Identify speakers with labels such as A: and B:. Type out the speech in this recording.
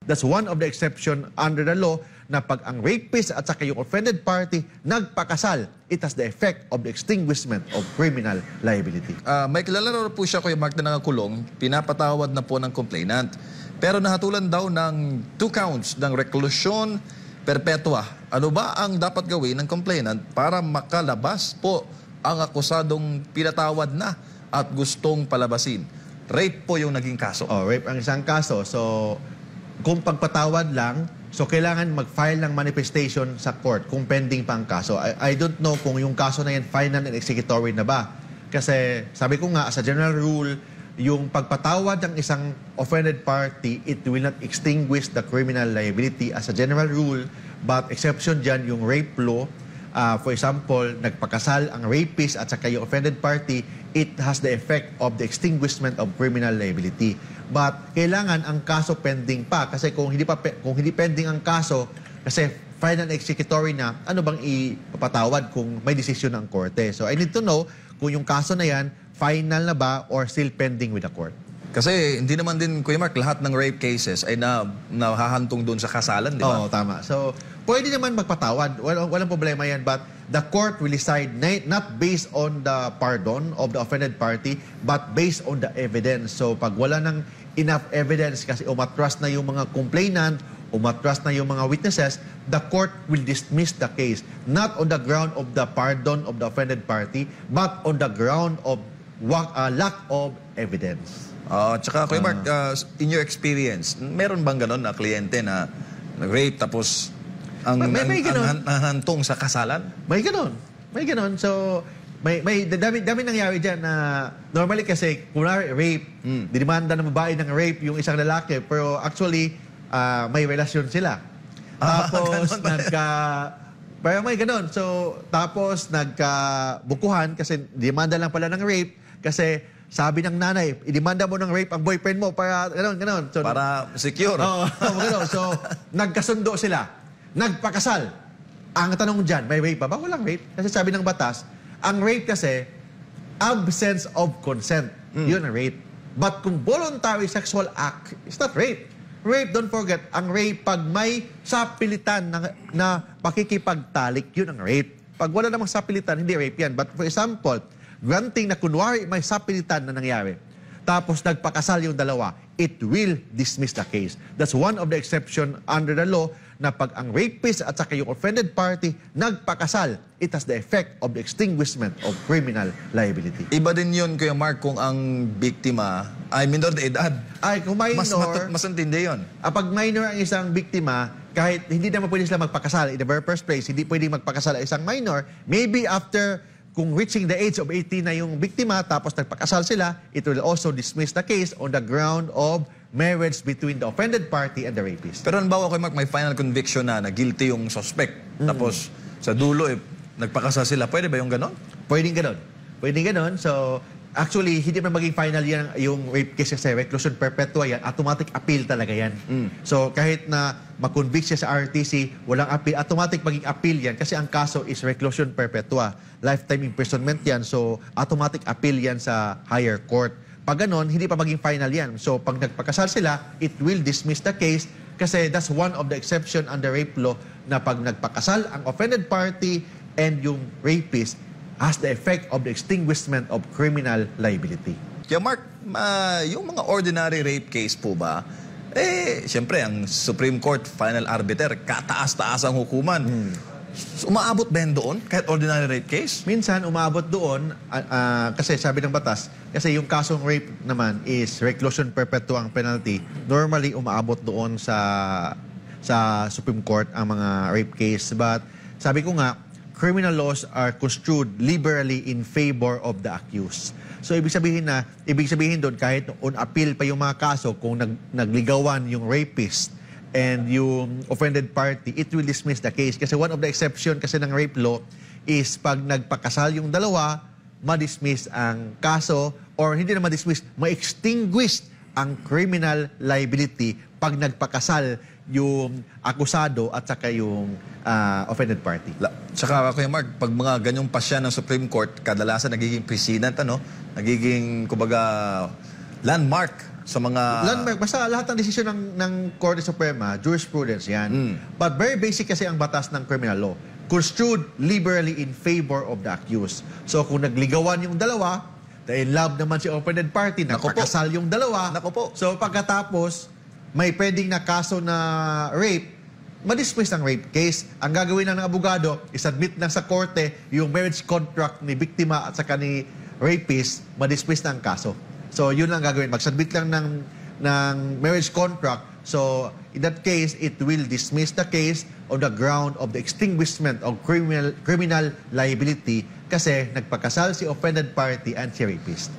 A: That's one of the exception under the law na pag ang rapist at saka yung offended party nagpakasal, it has the effect of the extinguishment of criminal liability.
B: May kilala na po siya, Kuya Mark, na nangakulong, pinapatawad na po ng complainant. Pero nahatulan daw ng 2 counts ng reclusion perpetua. Ano ba ang dapat gawin ng complainant para makalabas po ang akusadong pinatawad na at gustong palabasin? Rape po yung naging kaso.
A: Rape ang isang kaso. So, kung pagpatawad lang, so kailangan mag-file ng manifestation sa court kung pending pa ang kaso. I don't know kung yung kaso na yan final and executory na ba. Kasi sabi ko nga, as a general rule, yung pagpatawad ng isang offended party, it will not extinguish the criminal liability as a general rule. But exception dyan, yung rape law, for example, nagpakasal ang rapist at saka yung offended party, it has the effect of the extinguishment of criminal liability. But kailangan ang kaso pending pa kasi kung hindi pending ang kaso kasi final executory na, ano bang ipapatawad kung may desisyon ng korte? So I need to know kung yung kaso na yan final na ba or still pending with the court.
B: Kasi hindi naman din, Kuya Mark, lahat ng rape cases ay nahahantong doon sa kasalan, di ba?
A: Oo, tama. So, pwede naman magpatawad. Walang problema yan. But the court will decide not based on the pardon of the offended party, but based on the evidence. So, pag wala ng enough evidence kasi umatras na yung mga complainant, umatras na yung mga witnesses, the court will dismiss the case. Not on the ground of the pardon of the offended party, but on the ground of lack of evidence.
B: Tsaka, Kuya Mark, in your experience, meron bang ganon na kliyente na nag-rape tapos ang hantong sa kasalan?
A: May ganon. May ganon. So, may dami nangyari dyan na normally kasi, kunwari rape, dinimanda ng babae ng rape yung isang lalaki, pero actually, may relasyon sila. Tapos, pero may ganon. So, tapos, nagkabukuhan kasi demanda lang pala ng rape kasi sabi ng nanay, idemanda mo ng rape ang boyfriend mo para ganon. So,
B: para secure.
A: Oo, ganon. So, nagkasundo sila. Nagpakasal. Ang tanong dyan, may rape ba? Walang rape. Kasi sabi ng batas, ang rape kasi, absence of consent. Yun ang rape. But kung voluntary sexual act, it's not rape. Rape, don't forget, ang rape, pag may sapilitan na pakikipagtalik, yun ang rape. Pag wala namang sapilitan, hindi rape yan. But for example, granting na kunwari may sapilitan na nangyari, tapos nagpakasal yung dalawa, it will dismiss the case. That's one of the exception under the law na pag ang rapist at saka yung offended party nagpakasal, it has the effect of the extinguishment of criminal liability.
B: Iba din yun, Kuya Mark, kung ang biktima ay minor de edad.
A: Ay, kung minor,
B: mas intindi yun.
A: Pag minor ang isang biktima, kahit hindi naman pwede sila magpakasal in the very first place, hindi pwede magpakasal ang isang minor, maybe after kung reaching the age of 18 na yung biktima, tapos nagpakasal sila, it will also dismiss the case on the ground of marriage between the offended party and the rapist.
B: Pero halimbawa, Kuya Mark, may final conviction na guilty yung suspect. Tapos sa dulo, nagpakasal sila. Pwede ba yung ganon?
A: Pwedeng ganon. Pwedeng ganon. So, actually, hindi man maging final yan yung rape case kasi reclusion perpetua yan, automatic appeal talaga yan. So, kahit na mag-convict siya sa RTC, walang appeal, automatic maging appeal yan kasi ang kaso is reclusion perpetua. Lifetime imprisonment yan, so automatic appeal yan sa higher court. Pag ganon, hindi pa maging final yan. So, pag nagpakasal sila, it will dismiss the case kasi that's one of the exception under rape law na pag nagpakasal ang offended party and yung rapist has the effect of the extinguishment of criminal liability.
B: Kaya Mark, yung mga ordinary rape case po ba, siyempre, ang Supreme Court final arbiter, kataas-taas ang hukuman. Umaabot ba yan doon, kahit ordinary rape case?
A: Minsan, umaabot doon, kasi sabi ng batas, kasi yung kasong rape naman is reclusion perpetua ang penalty. Normally, umaabot doon sa Supreme Court ang mga rape case. But sabi ko nga, criminal laws are construed liberally in favor of the accused. So, ibig sabihin doon, kahit on appeal pa yung mga kaso, kung nagligawan yung rapist and yung offended party, it will dismiss the case. Kasi one of the exception kasi ng rape law is pag nagpakasal yung dalawa, ma-dismiss ang kaso, or hindi na ma-dismiss, ma-extinguish ang criminal liability pag nagpakasal yung akusado at saka yung offended party.
B: Tsaka, Kuya Mark, pag mga ganyong pasya ng Supreme Court, kadalasan nagiging precedent, nagiging, kumbaga, landmark sa mga...
A: Basta lahat ng desisyon ng Korte Suprema, jurisprudence yan. But very basic kasi ang batas ng criminal law. Construed liberally in favor of the accused. So kung nagligawan yung dalawa, in love naman si offended party,
B: Naku po.
A: nagpakasal yung dalawa.
B: Naku po.
A: So pagkatapos, may pwedeng na kaso na rape, madismiss ang rape case. Ang gagawin lang ng abogado, isubmit lang sa korte yung marriage contract ni biktima at saka ni rapist, madismiss na ang kaso. So yun lang gagawin. Mag-submit lang ng marriage contract. So in that case, it will dismiss the case on the ground of the extinguishment of criminal liability kasi nagpakasal si offended party and si rapist.